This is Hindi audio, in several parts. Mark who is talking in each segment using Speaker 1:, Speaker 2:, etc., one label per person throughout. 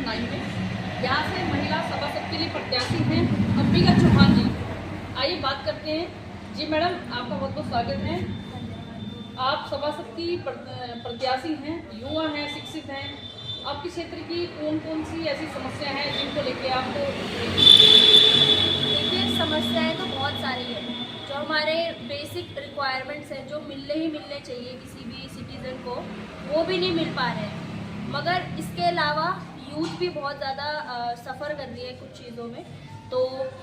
Speaker 1: 9 में। यहाँ से महिला सभासद के लिए प्रत्याशी हैं अंबिका चौहान जी। आइए बात करते हैं। जी मैडम, आपका बहुत बहुत स्वागत है। आप सभासद की प्रत्याशी हैं, युवा हैं, शिक्षित हैं। आपके क्षेत्र की कौन कौन सी ऐसी समस्या हैं जिनको लेके आपको?
Speaker 2: देखिए, समस्याएं तो बहुत सारी हैं। जो हमारे बेसिक रिक्वायरमेंट्स हैं, जो मिलने चाहिए किसी भी सिटीज़न को, वो भी नहीं मिल पा रहे हैं। मगर इसके अलावा यूथ भी बहुत ज़्यादा सफ़र कर रही है कुछ चीज़ों में। तो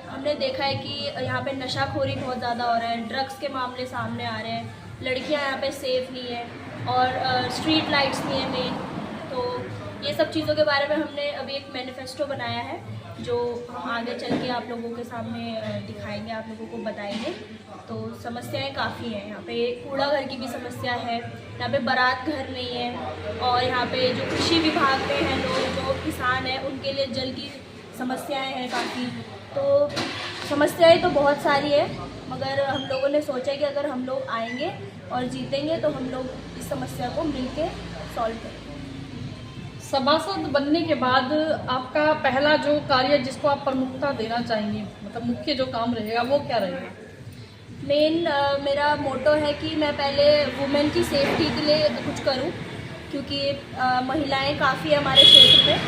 Speaker 2: हमने देखा है कि यहाँ पे नशाखोरी बहुत ज़्यादा हो रहा है, ड्रग्स के मामले सामने आ रहे हैं, लड़कियाँ यहाँ पे सेफ़ नहीं है और स्ट्रीट लाइट्स नहीं है मेन। तो ये सब चीज़ों के बारे में हमने अभी एक मैनिफेस्टो बनाया है, जो हम आगे चल के आप लोगों के सामने दिखाएंगे, आप लोगों को बताएंगे। तो समस्याएं काफ़ी हैं। यहाँ पे कूड़ा घर की भी समस्या है, यहाँ पे बारात घर नहीं है, और यहाँ पे जो कृषि विभाग में हैं लोग, जो किसान हैं, उनके लिए जल की समस्याएं हैं काफ़ी। तो समस्याएं तो बहुत सारी है, मगर हम लोगों ने सोचा कि अगर हम लोग आएंगे और जीतेंगे तो हम लोग इस समस्या को मिलके सॉल्व करेंगे।
Speaker 1: सभासद बनने के बाद आपका पहला जो कार्य जिसको आप प्रमुखता देना चाहेंगे, मतलब मुख्य जो काम रहेगा वो क्या रहेगा?
Speaker 2: मेन मेरा मोटो है कि मैं पहले वुमेन की सेफ्टी के लिए कुछ करूं, क्योंकि महिलाएं काफ़ी है हमारे क्षेत्र में।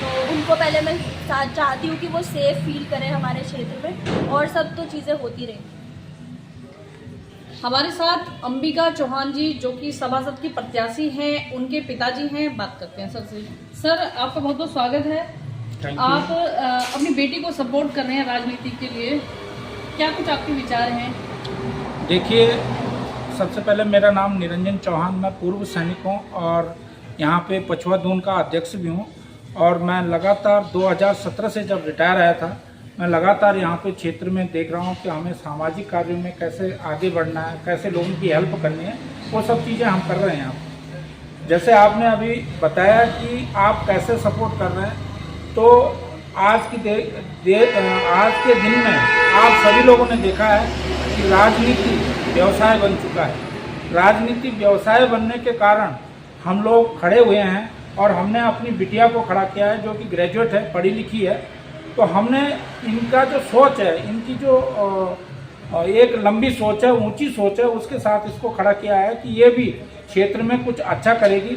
Speaker 2: तो उनको पहले मैं चाहती हूं कि वो सेफ फील करें हमारे क्षेत्र में, और सब तो चीज़ें होती रहेंगी।
Speaker 1: हमारे साथ अंबिका चौहान जी, जो कि सभासद की प्रत्याशी हैं, उनके पिताजी हैं। बात करते हैं सर से। सर, आपका बहुत बहुत स्वागत है। आप अपनी बेटी को सपोर्ट कर रहे हैं राजनीति के लिए, क्या कुछ आपके विचार हैं?
Speaker 3: देखिए, सबसे पहले मेरा नाम निरंजन चौहान, मैं पूर्व सैनिक हूँ और यहाँ पे पछुआ दून का अध्यक्ष भी हूँ। और मैं लगातार 2017 से जब रिटायर आया था, मैं लगातार यहाँ पे क्षेत्र में देख रहा हूँ कि हमें सामाजिक कार्यों में कैसे आगे बढ़ना है, कैसे लोगों की हेल्प करनी है, वो सब चीज़ें हम कर रहे हैं यहाँ पे। जैसे आपने अभी बताया कि आप कैसे सपोर्ट कर रहे हैं, तो आज के दिन में आप सभी लोगों ने देखा है कि राजनीति व्यवसाय बन चुका है। राजनीति व्यवसाय बनने के कारण हम लोग खड़े हुए हैं, और हमने अपनी बिटिया को खड़ा किया है, जो कि ग्रेजुएट है, पढ़ी लिखी है। तो हमने इनका जो सोच है, इनकी जो एक लंबी सोच है, ऊंची सोच है, उसके साथ इसको खड़ा किया है कि ये भी क्षेत्र में कुछ अच्छा करेगी।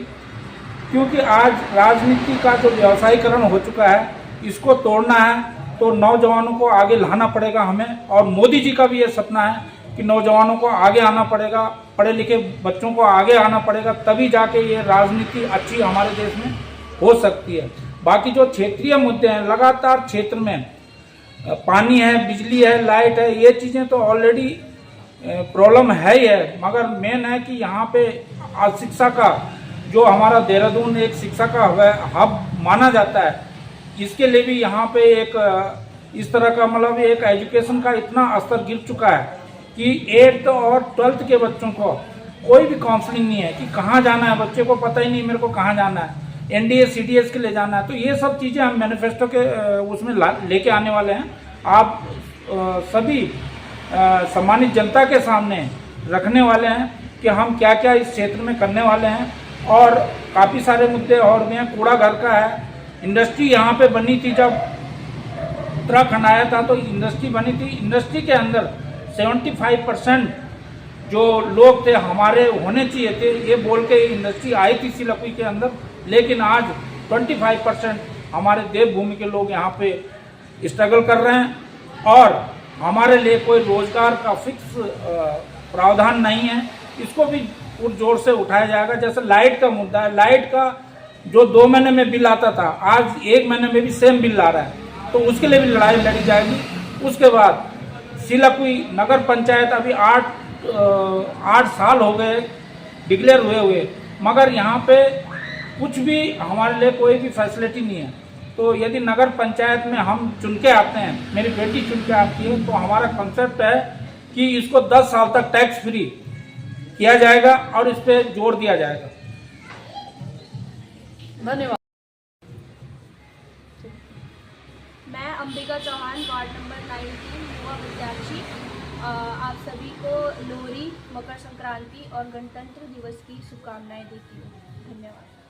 Speaker 3: क्योंकि आज राजनीति का जो व्यवसायीकरण हो चुका है, इसको तोड़ना है तो नौजवानों को आगे लाना पड़ेगा हमें। और मोदी जी का भी ये सपना है कि नौजवानों को आगे आना पड़ेगा, पढ़े लिखे बच्चों को आगे आना पड़ेगा, तभी जाके ये राजनीति अच्छी हमारे देश में हो सकती है। बाकी जो क्षेत्रीय मुद्दे हैं, लगातार क्षेत्र में पानी है, बिजली है, लाइट है, ये चीज़ें तो ऑलरेडी प्रॉब्लम है ही है। मगर मेन है कि यहाँ पे आज शिक्षा का जो हमारा देहरादून एक शिक्षा का हब माना जाता है, इसके लिए भी यहाँ पे एक इस तरह का मतलब एक एजुकेशन का इतना स्तर गिर चुका है कि 8th और 12th के बच्चों को कोई भी काउंसलिंग नहीं है कि कहाँ जाना है। बच्चे को पता ही नहीं मेरे को कहाँ जाना है, NDA CDS के लिए जाना है। तो ये सब चीज़ें हम मैनिफेस्टो के उसमें लेके आने वाले हैं। आप सभी सम्मानित जनता के सामने रखने वाले हैं कि हम क्या क्या इस क्षेत्र में करने वाले हैं। और काफ़ी सारे मुद्दे और भी हैं। कूड़ा घर का है, इंडस्ट्री यहाँ पे बनी थी, जब उत्तराखंड आया था तो इंडस्ट्री बनी थी। इंडस्ट्री के अंदर 75% जो लोग थे हमारे होने चाहिए थे, ये बोल के इंडस्ट्री आई थी सिलकुई के अंदर। लेकिन आज 25% हमारे देवभूमि के लोग यहाँ पे स्ट्रगल कर रहे हैं, और हमारे लिए कोई रोजगार का फिक्स प्रावधान नहीं है। इसको भी पुरजोर से उठाया जाएगा। जैसे लाइट का मुद्दा है, लाइट का जो 2 महीने में बिल आता था, आज 1 महीने में भी सेम बिल आ रहा है, तो उसके लिए भी लड़ाई लड़ी जाएगी। उसके बाद सिलकुई नगर पंचायत अभी 8 साल हो गए डिक्लेयर हुए, मगर यहाँ पे कुछ भी हमारे लिए कोई भी फैसिलिटी नहीं है। तो यदि नगर पंचायत में हम चुन के आते हैं, मेरी बेटी चुन के आती है, तो हमारा कंसेप्ट है कि इसको 10 साल तक टैक्स फ्री किया जाएगा और इस पर जोर दिया जाएगा।
Speaker 1: धन्यवाद।
Speaker 2: मैं अंबिका चौहान, वार्ड नंबर 19, युवा प्रत्याशी, आप सभी को लोहरी, मकर संक्रांति और गणतंत्र दिवस की शुभकामनाएं देती हूँ। धन्यवाद।